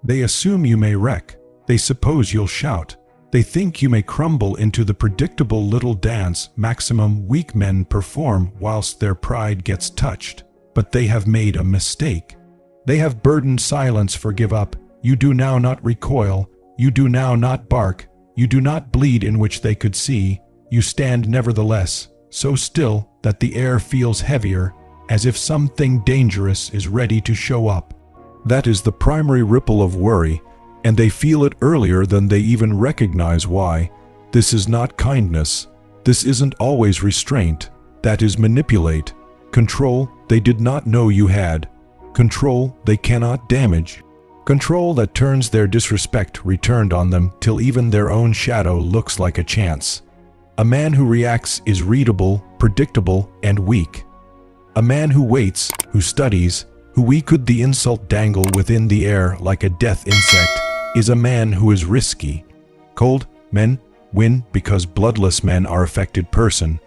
They assume you may wreck. They suppose you'll shout. They think you may crumble into the predictable little dance maximum weak men perform whilst their pride gets touched. But they have made a mistake. They have burdened silence for give up. You do now not recoil. You do now not bark. You do not bleed in which they could see. You stand nevertheless, so still that the air feels heavier, as if something dangerous is ready to show up. That is the primary ripple of worry, and they feel it earlier than they even recognize why. This is not kindness. This isn't always restraint. That is manipulate. Control they did not know you had. Control they cannot damage. Control that turns their disrespect returned on them till even their own shadow looks like a chance. A man who reacts is readable, predictable, and weak. A man who waits, who studies, who we could the insult dangle within the air like a death insect, is a man who is risky. Cold men win because bloodless men are affected person.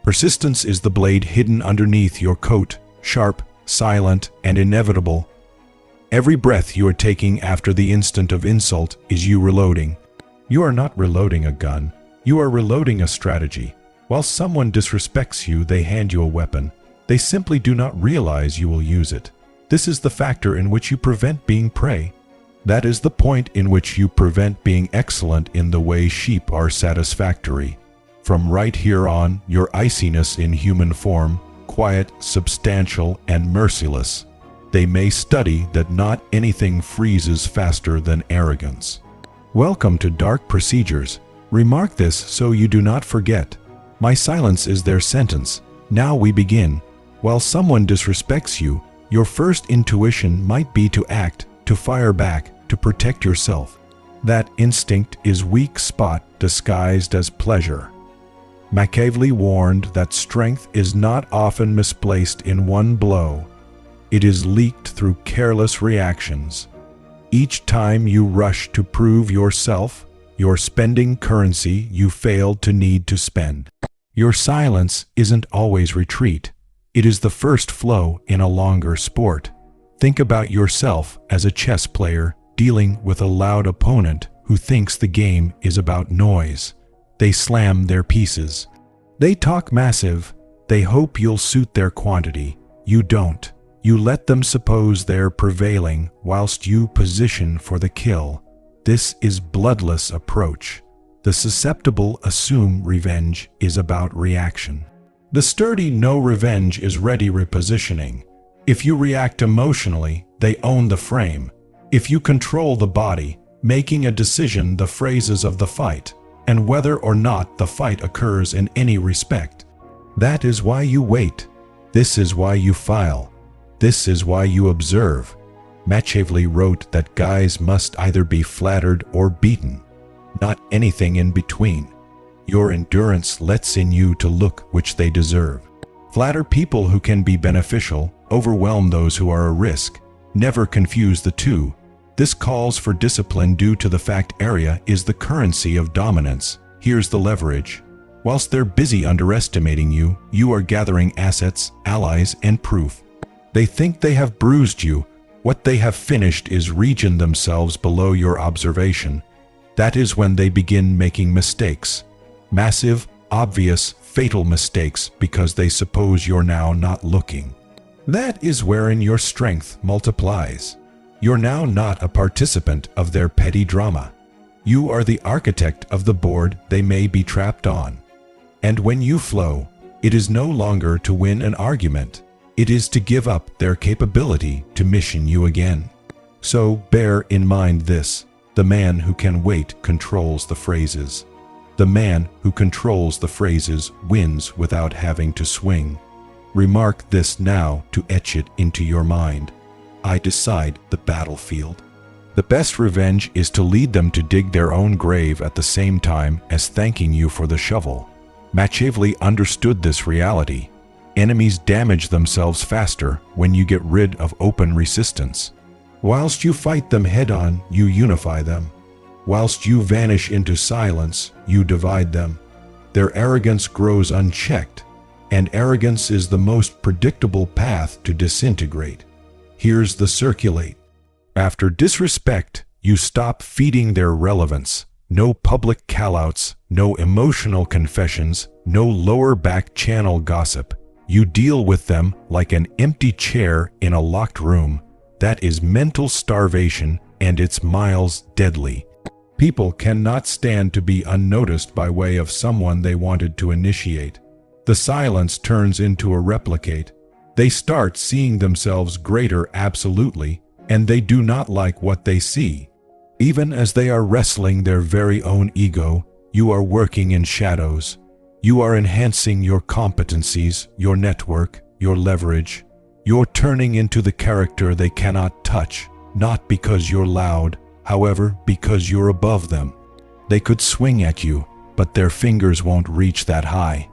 Persistence is the blade hidden underneath your coat, sharp, silent, and inevitable. Every breath you are taking after the instant of insult is you reloading. You are not reloading a gun. You are reloading a strategy. While someone disrespects you, they hand you a weapon. They simply do not realize you will use it. This is the factor in which you prevent being prey. That is the point in which you prevent being excellent in the way sheep are satisfactory. From right here on, your iciness in human form, quiet, substantial, and merciless. They may study that not anything freezes faster than arrogance. Welcome to Dark Procedures. Remark this so you do not forget. My silence is their sentence. Now we begin. While someone disrespects you, your first intuition might be to act, to fire back, to protect yourself. That instinct is weak spot disguised as pleasure. Machiavelli warned that strength is not often misplaced in one blow. It is leaked through careless reactions. Each time you rush to prove yourself, you're spending currency you failed to need to spend. Your silence isn't always retreat. It is the first flow in a longer sport. Think about yourself as a chess player dealing with a loud opponent who thinks the game is about noise. They slam their pieces. They talk massive. They hope you'll suit their quantity. You don't. You let them suppose they're prevailing whilst you position for the kill. This is bloodless approach. The susceptible assume revenge is about reaction. The sturdy know revenge is ready repositioning. If you react emotionally, they own the frame. If you control the body, making a decision the phrases of the fight, and whether or not the fight occurs in any respect. That is why you wait. This is why you file. This is why you observe. Machiavelli wrote that guys must either be flattered or beaten, not anything in between. Your endurance lets in you to look which they deserve. Flatter people who can be beneficial, overwhelm those who are a risk. Never confuse the two. This calls for discipline due to the fact area is the currency of dominance. Here's the leverage. Whilst they're busy underestimating you, you are gathering assets, allies, and proof. They think they have bruised you. What they have finished is region themselves below your observation. That is when they begin making mistakes. Massive, obvious, fatal mistakes because they suppose you're now not looking. That is wherein your strength multiplies. You're now not a participant of their petty drama. You are the architect of the board they may be trapped on. And when you flow, it is no longer to win an argument. It is to give up their capability to mission you again. So bear in mind this: the man who can wait controls the phrases. The man who controls the phrases wins without having to swing. Remark this now to etch it into your mind. I decide the battlefield. The best revenge is to lead them to dig their own grave at the same time as thanking you for the shovel. Machiavelli understood this reality. Enemies damage themselves faster when you get rid of open resistance. Whilst you fight them head-on, you unify them. Whilst you vanish into silence, you divide them. Their arrogance grows unchecked, and arrogance is the most predictable path to disintegrate. Here's the circulate. After disrespect, you stop feeding their relevance. No public callouts, no emotional confessions, no lower back channel gossip. You deal with them like an empty chair in a locked room. That is mental starvation, and it's miles deadly. People cannot stand to be unnoticed by way of someone they wanted to initiate. The silence turns into a replicate. They start seeing themselves greater absolutely, and they do not like what they see. Even as they are wrestling their very own ego, you are working in shadows. You are enhancing your competencies, your network, your leverage. You're turning into the character they cannot touch, not because you're loud, however, because you're above them. They could swing at you, but their fingers won't reach that high.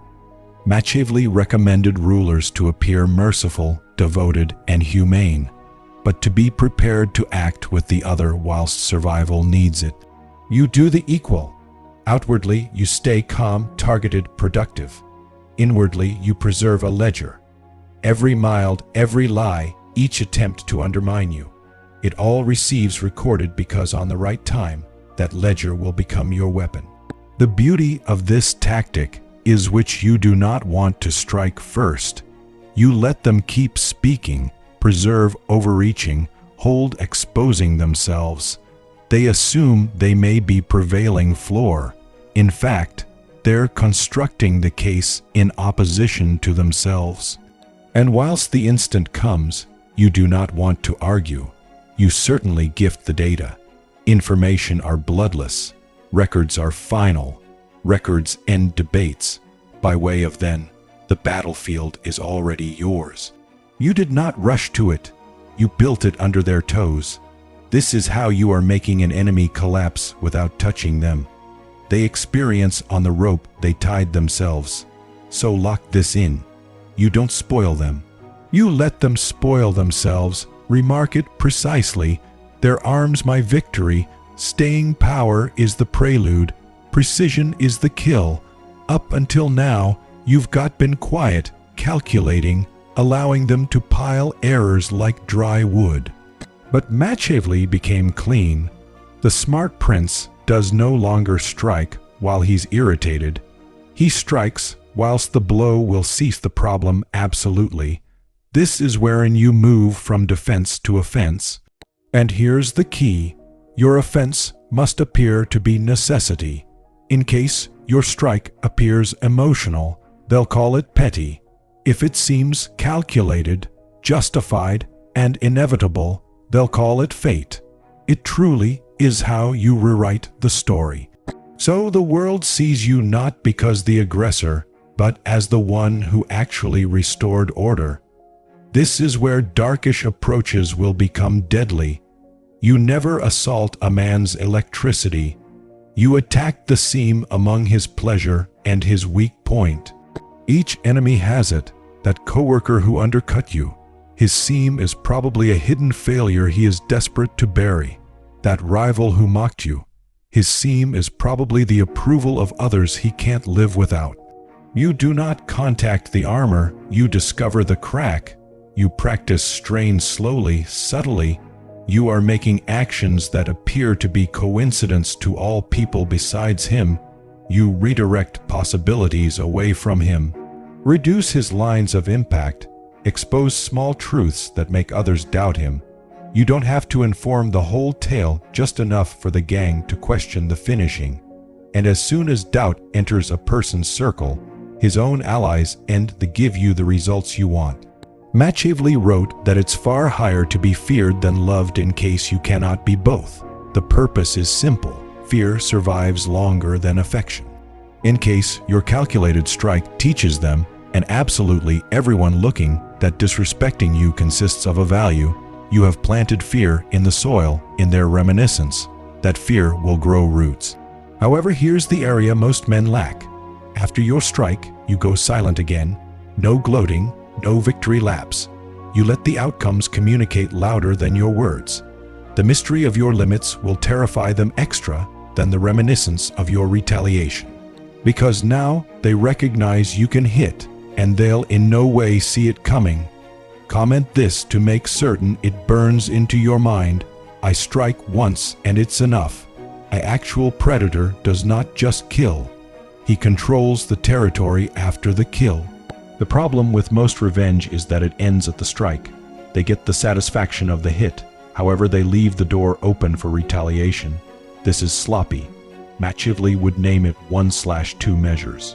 Machiavelli recommended rulers to appear merciful, devoted, and humane, but to be prepared to act with the other whilst survival needs it. You do the equal. Outwardly, you stay calm, targeted, productive. Inwardly, you preserve a ledger. Every mild, every lie, each attempt to undermine you. It all receives recorded because on the right time, that ledger will become your weapon. The beauty of this tactic is which you do not want to strike first. You let them keep speaking, preserve overreaching, hold exposing themselves. They assume they may be prevailing floor. In fact, they're constructing the case in opposition to themselves. And whilst the instant comes, you do not want to argue. You certainly gift the data. Information are bloodless. Records are final. Records end debates. By way of then, the battlefield is already yours. You did not rush to it. You built it under their toes. This is how you are making an enemy collapse without touching them. They experience on the rope they tied themselves. So lock this in. You don't spoil them. You let them spoil themselves. Remark it precisely. Their arms my victory. Staying power is the prelude. Precision is the kill. Up until now, you've been quiet, calculating, allowing them to pile errors like dry wood. But Machiavelli became clean. The smart prince does no longer strike while he's irritated. He strikes whilst the blow will cease the problem absolutely. This is wherein you move from defense to offense. And here's the key. Your offense must appear to be necessity. In case your strike appears emotional, they'll call it petty. If it seems calculated, justified, and inevitable, they'll call it fate. It truly is how you rewrite the story. So the world sees you not because the aggressor, but as the one who actually restored order. This is where darkish approaches will become deadly. You never assault a man's electricity. You attack the seam among his pleasure and his weak point. Each enemy has it, that coworker who undercut you. His seam is probably a hidden failure he is desperate to bury. That rival who mocked you. His seam is probably the approval of others he can't live without. You do not contact the armor, you discover the crack. You practice strain slowly, subtly. You are making actions that appear to be coincidence to all people besides him. You redirect possibilities away from him. Reduce his lines of impact. Expose small truths that make others doubt him. You don't have to inform the whole tale, just enough for the gang to question the finishing. And as soon as doubt enters a person's circle, his own allies end to give you the results you want. Machiavelli wrote that it's far higher to be feared than loved in case you cannot be both. The purpose is simple. Fear survives longer than affection. In case your calculated strike teaches them, and absolutely everyone looking, that disrespecting you consists of a value, you have planted fear in the soil, in their reminiscence. That fear will grow roots. However, here's the area most men lack. After your strike, you go silent again. No gloating, no victory laps. You let the outcomes communicate louder than your words. The mystery of your limits will terrify them extra than the reminiscence of your retaliation. Because now they recognize you can hit, and they'll in no way see it coming. Comment this to make certain it burns into your mind. I strike once and it's enough. An actual predator does not just kill. He controls the territory after the kill. The problem with most revenge is that it ends at the strike. They get the satisfaction of the hit, however they leave the door open for retaliation. This is sloppy. Machiavelli would name it 1/2 measures.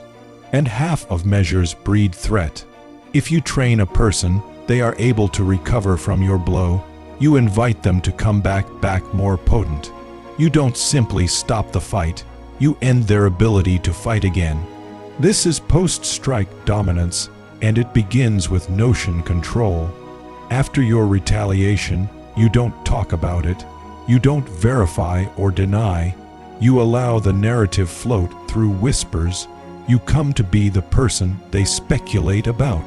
And half of measures breed threat. If you train a person, they are able to recover from your blow. You invite them to come back more potent. You don't simply stop the fight, you end their ability to fight again. This is post-strike dominance, and it begins with notion control. After your retaliation, you don't talk about it, you don't verify or deny, you allow the narrative float through whispers, you come to be the person they speculate about.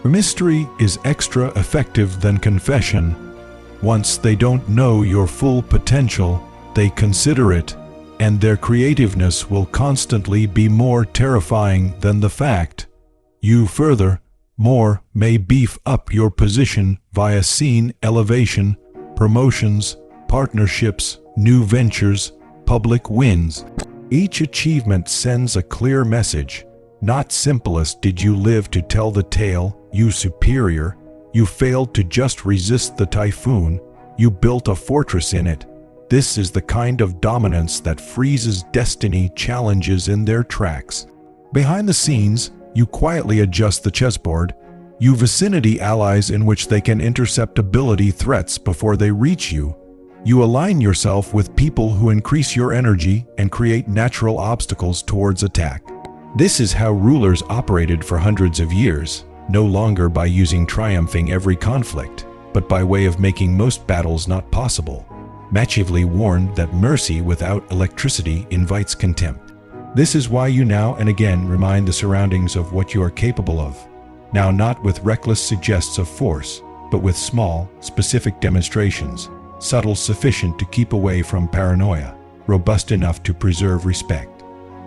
Mystery is extra effective than confession. Once they don't know your full potential, they consider it, and their creativeness will constantly be more terrifying than the fact. You furthermore may beef up your position via scene elevation, promotions, partnerships, new ventures, public wins. Each achievement sends a clear message. Not simplest did you live to tell the tale, you superior. You failed to just resist the typhoon, you built a fortress in it. This is the kind of dominance that freezes destiny challenges in their tracks. Behind the scenes, you quietly adjust the chessboard. You vicinity allies in which they can intercept ability threats before they reach you. You align yourself with people who increase your energy and create natural obstacles towards attack. This is how rulers operated for hundreds of years, no longer by using triumphing every conflict, but by way of making most battles not possible. Machiavelli warned that mercy without electricity invites contempt. This is why you now and again remind the surroundings of what you are capable of. Now not with reckless suggests of force, but with small, specific demonstrations, subtle sufficient to keep away from paranoia, robust enough to preserve respect.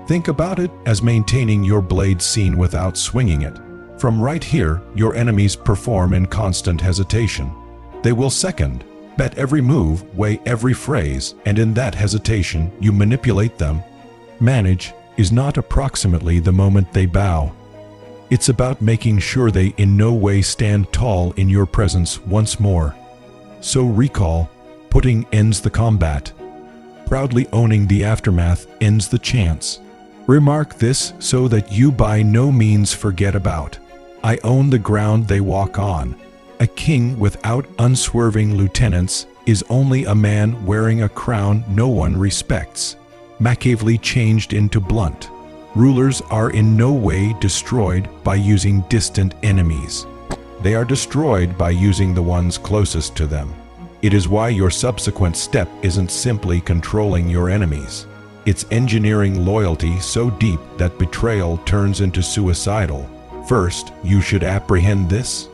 Think about it as maintaining your blade seen without swinging it. From right here, your enemies perform in constant hesitation. They will second, bet every move, weigh every phrase, and in that hesitation, you manipulate them. Manage is not approximately the moment they bow. It's about making sure they in no way stand tall in your presence once more. So recall, putting ends the combat. Proudly owning the aftermath ends the chance. Remark this so that you by no means forget about. I own the ground they walk on. A king without unswerving lieutenants is only a man wearing a crown no one respects. Machiavelli changed into blunt. Rulers are in no way destroyed by using distant enemies. They are destroyed by using the ones closest to them. It is why your subsequent step isn't simply controlling your enemies. It's engineering loyalty so deep that betrayal turns into suicidal. First, you should apprehend this.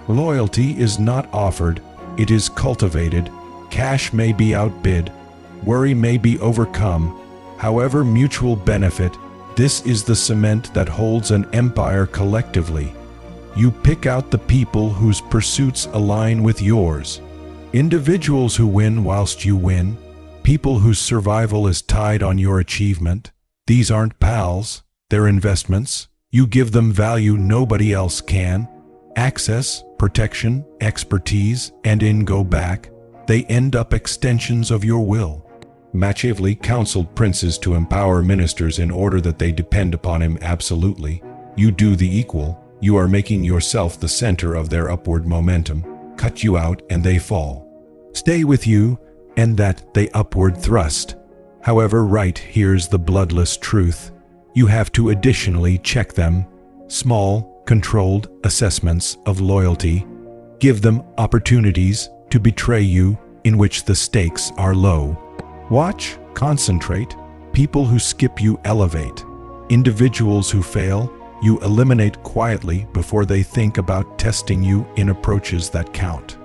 Loyalty is not offered, it is cultivated. Cash may be outbid, worry may be overcome. However mutual benefit, this is the cement that holds an empire collectively. You pick out the people whose pursuits align with yours. Individuals who win whilst you win. People whose survival is tied on your achievement. These aren't pals, they're investments. You give them value nobody else can. Access, protection, expertise, and in go back. They end up extensions of your will. Machiavelli counseled princes to empower ministers in order that they depend upon him absolutely. You do the equal, you are making yourself the center of their upward momentum. Cut you out and they fall. Stay with you, and that they upward thrust. However, right here's the bloodless truth. You have to additionally check them. Small, controlled assessments of loyalty. Give them opportunities to betray you in which the stakes are low. Watch, concentrate. People who skip you elevate. Individuals who fail, you eliminate quietly before they think about testing you in approaches that count.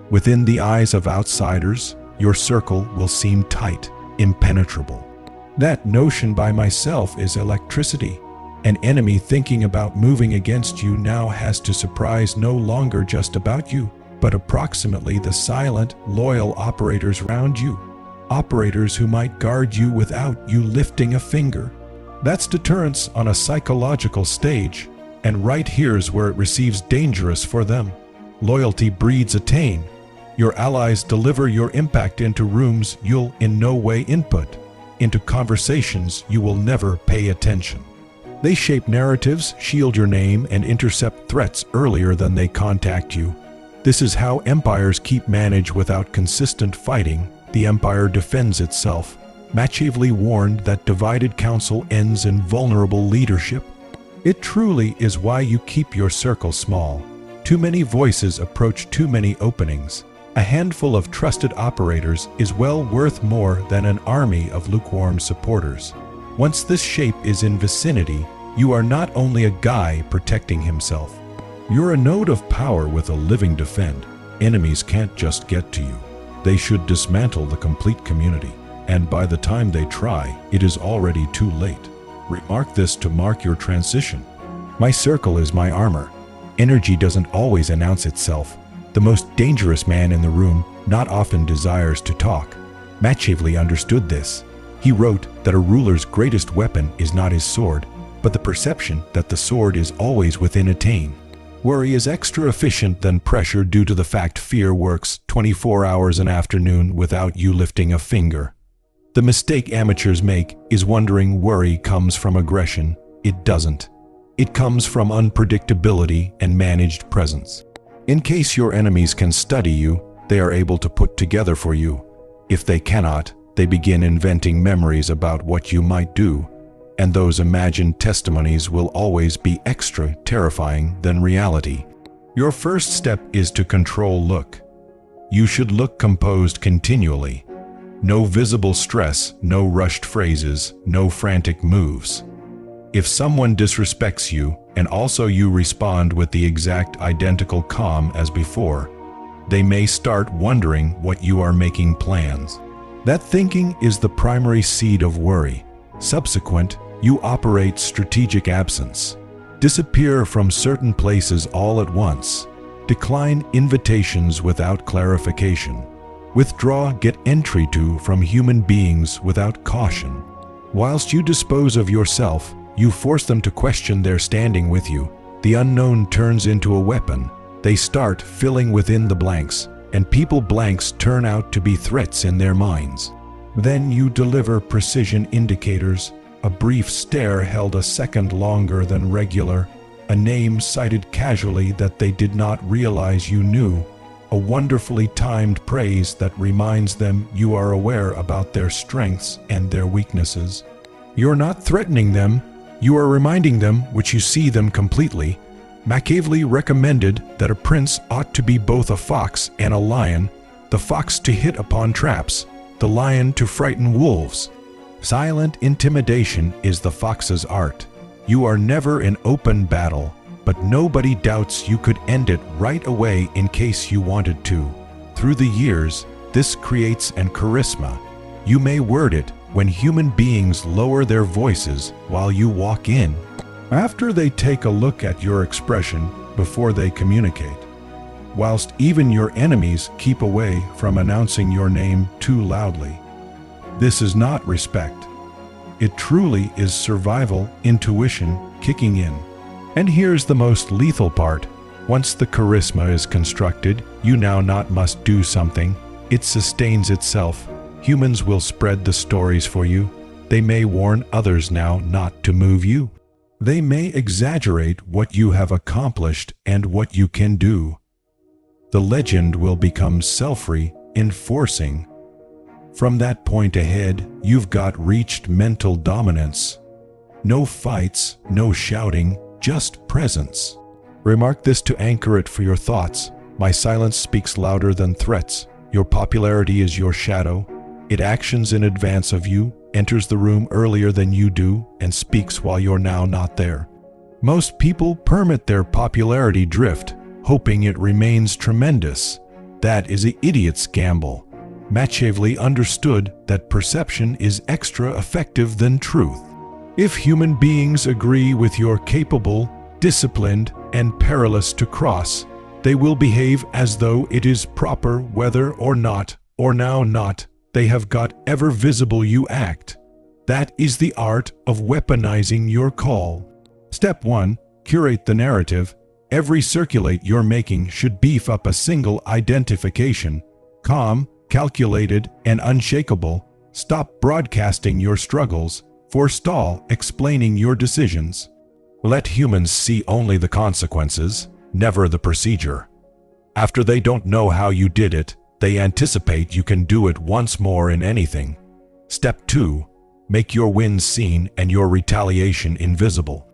Within the eyes of outsiders, your circle will seem tight, impenetrable. That notion by myself is electricity. An enemy thinking about moving against you now has to surprise no longer just about you. but approximately the silent, loyal operators around you. Operators who might guard you without you lifting a finger. That's deterrence on a psychological stage, and right here's where it receives dangerous for them. Loyalty breeds attain. Your allies deliver your impact into rooms you'll in no way input, into conversations you will never pay attention. They shape narratives, shield your name, and intercept threats earlier than they contact you. This is how empires keep managed without consistent fighting. The empire defends itself. Machiavelli warned that divided counsel ends in vulnerable leadership. It truly is why you keep your circle small. Too many voices approach too many openings. A handful of trusted operators is well worth more than an army of lukewarm supporters. Once this shape is in vicinity, you are not only a guy protecting himself. You're a node of power with a living defend. Enemies can't just get to you. They should dismantle the complete community. And by the time they try, it is already too late. Remark this to mark your transition. My circle is my armor. Energy doesn't always announce itself. The most dangerous man in the room not often desires to talk. Machiavelli understood this. He wrote that a ruler's greatest weapon is not his sword, but the perception that the sword is always within attain. Worry is extra efficient than pressure due to the fact fear works 24 hours an afternoon without you lifting a finger. The mistake amateurs make is wondering worry comes from aggression. It doesn't. It comes from unpredictability and managed presence. In case your enemies can study you, they are able to put together for you. If they cannot, they begin inventing memories about what you might do, and those imagined testimonies will always be extra terrifying than reality. Your first step is to control look. You should look composed continually. No visible stress, no rushed phrases, no frantic moves. If someone disrespects you, and also you respond with the exact identical calm as before, they may start wondering what you are making plans. That thinking is the primary seed of worry. Subsequent, you operate strategic absence. Disappear from certain places all at once. Decline invitations without clarification. Withdraw, get entry to from human beings without caution. Whilst you dispose of yourself, you force them to question their standing with you. The unknown turns into a weapon. They start filling within the blanks, and people blanks turn out to be threats in their minds. Then you deliver precision indicators. A brief stare held a second longer than regular. A name cited casually that they did not realize you knew. A wonderfully timed praise that reminds them you are aware about their strengths and their weaknesses. You're not threatening them. You are reminding them which you see them completely. Machiavelli recommended that a prince ought to be both a fox and a lion, the fox to hit upon traps, the lion to frighten wolves. Silent intimidation is the fox's art. You are never in open battle, but nobody doubts you could end it right away in case you wanted to. Through the years, this creates an charisma. You may word it when human beings lower their voices while you walk in, after they take a look at your expression before they communicate, whilst even your enemies keep away from announcing your name too loudly. This is not respect. It truly is survival intuition kicking in. And here's the most lethal part. Once the charisma is constructed, you now not must do something. It sustains itself. Humans will spread the stories for you. They may warn others now not to move you. They may exaggerate what you have accomplished and what you can do. The legend will become self-reinforcing. From that point ahead, you've got reached mental dominance. No fights, no shouting, just presence. Remark this to anchor it for your thoughts. My silence speaks louder than threats. Your popularity is your shadow. It actions in advance of you, enters the room earlier than you do, and speaks while you're now not there. Most people permit their popularity drift, hoping it remains tremendous. That is an idiot's gamble. Machiavelli understood that perception is extra effective than truth. If human beings agree with you're capable, disciplined, and perilous to cross, They will behave as though it is proper whether or not, or now not, they have got ever visible you act. That is the art of weaponizing your call. Step 1. Curate the narrative. Every circulate you're making should beef up a single identification. Calm, calculated, and unshakable. Stop broadcasting your struggles. Forestall explaining your decisions. Let humans see only the consequences, never the procedure. After they don't know how you did it, they anticipate you can do it once more in anything. Step 2. Make your wins seen and your retaliation invisible.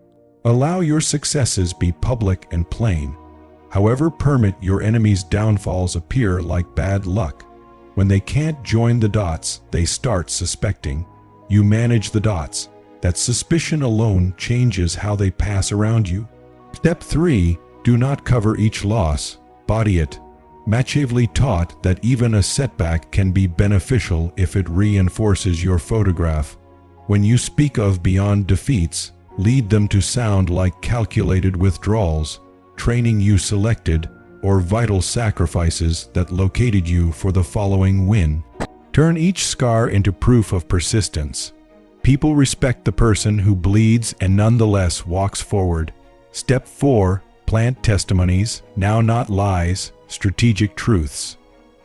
Allow your successes be public and plain. However, permit your enemy's downfalls appear like bad luck. When they can't join the dots, they start suspecting. You manage the dots. That suspicion alone changes how they pass around you. Step 3. Do not cover each loss. Body it. Machiavelli taught that even a setback can be beneficial if it reinforces your photograph. When you speak of beyond defeats, lead them to sound like calculated withdrawals, training you selected, or vital sacrifices that located you for the following win. Turn each scar into proof of persistence. People respect the person who bleeds and nonetheless walks forward. Step 4. Plant testimonies, now not lies, strategic truths.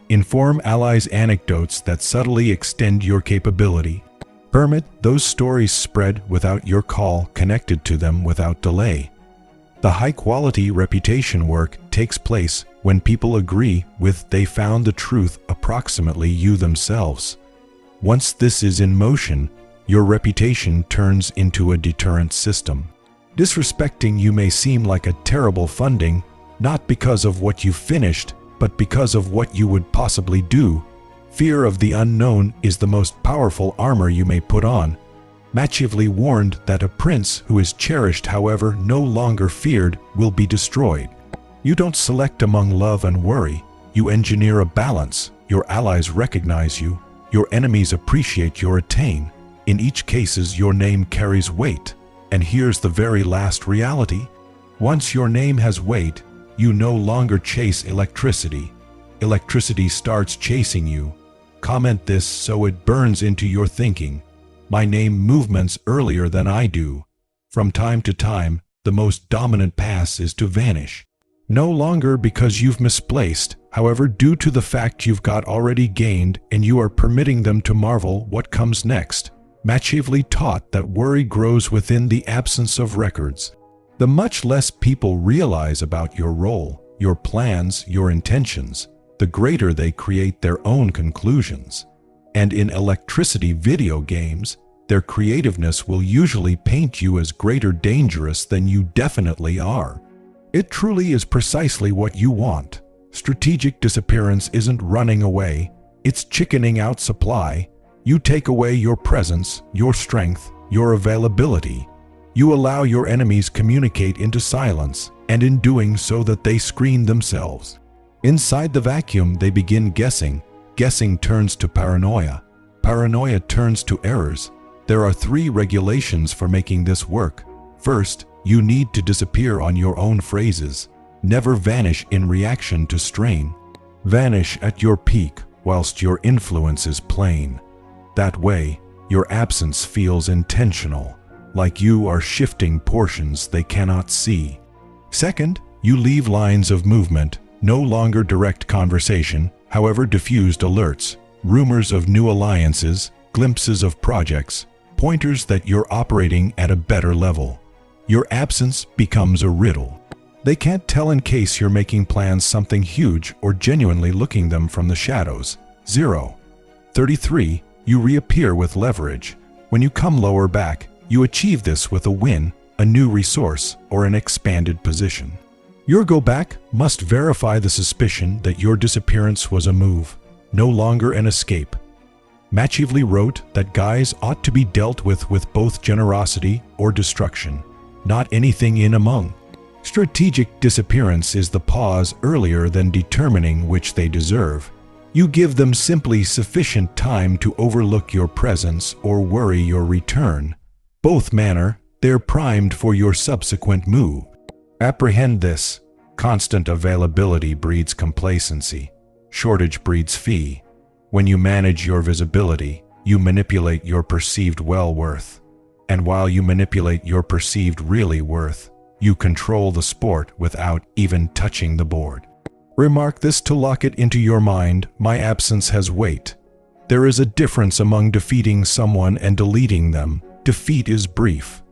Inform allies anecdotes that subtly extend your capability. Permit those stories spread without your call connected to them without delay. The high-quality reputation work takes place when people agree with they found the truth approximately you themselves. Once this is in motion, your reputation turns into a deterrent system. Disrespecting you may seem like a terrible funding, not because of what you finished, but because of what you would possibly do. Fear of the unknown is the most powerful armor you may put on. Machiavelli warned that a prince who is cherished, however no longer feared, will be destroyed. You don't select among love and worry. You engineer a balance. Your allies recognize you. Your enemies appreciate your attain. In each case, your name carries weight. And here's the very last reality. Once your name has weight, you no longer chase electricity. Electricity starts chasing you. Comment this so it burns into your thinking. My name movements earlier than I do. From time to time, the most dominant pass is to vanish. No longer because you've misplaced, however, due to the fact you've got already gained and you are permitting them to marvel what comes next. Machiavelli taught that worry grows within the absence of records. The much less people realize about your role, your plans, your intentions, the greater they create their own conclusions. And in electricity video games, their creativeness will usually paint you as greater dangerous than you definitely are. It truly is precisely what you want. Strategic disappearance isn't running away, it's chickening out supply. You take away your presence, your strength, your availability. You allow your enemies communicate into silence, and in doing so that they screen themselves. Inside the vacuum, they begin guessing. Guessing turns to paranoia. Paranoia turns to errors. There are 3 regulations for making this work. First, you need to disappear on your own phrases. Never vanish in reaction to strain. Vanish at your peak whilst your influence is plain. That way, your absence feels intentional, like you are shifting portions they cannot see. Second, you leave lines of movement, no longer direct conversation, however diffused alerts, rumors of new alliances, glimpses of projects, pointers that you're operating at a better level. Your absence becomes a riddle. They can't tell in case you're making plans something huge or genuinely looking them from the shadows. 33. You reappear with leverage. When you come lower back, you achieve this with a win, a new resource, or an expanded position. Your go-back must verify the suspicion that your disappearance was a move, no longer an escape. Machiavelli wrote that guys ought to be dealt with both generosity or destruction, not anything in among. Strategic disappearance is the pause earlier than determining which they deserve. You give them simply sufficient time to overlook your presence or worry your return. Both manner, they're primed for your subsequent move. Apprehend this. Constant availability breeds complacency. Shortage breeds fee. When you manage your visibility, you manipulate your perceived well-worth. And while you manipulate your perceived really worth, you control the sport without even touching the board. Remark this to lock it into your mind: my absence has weight. There is a difference among defeating someone and deleting them. Defeat is brief.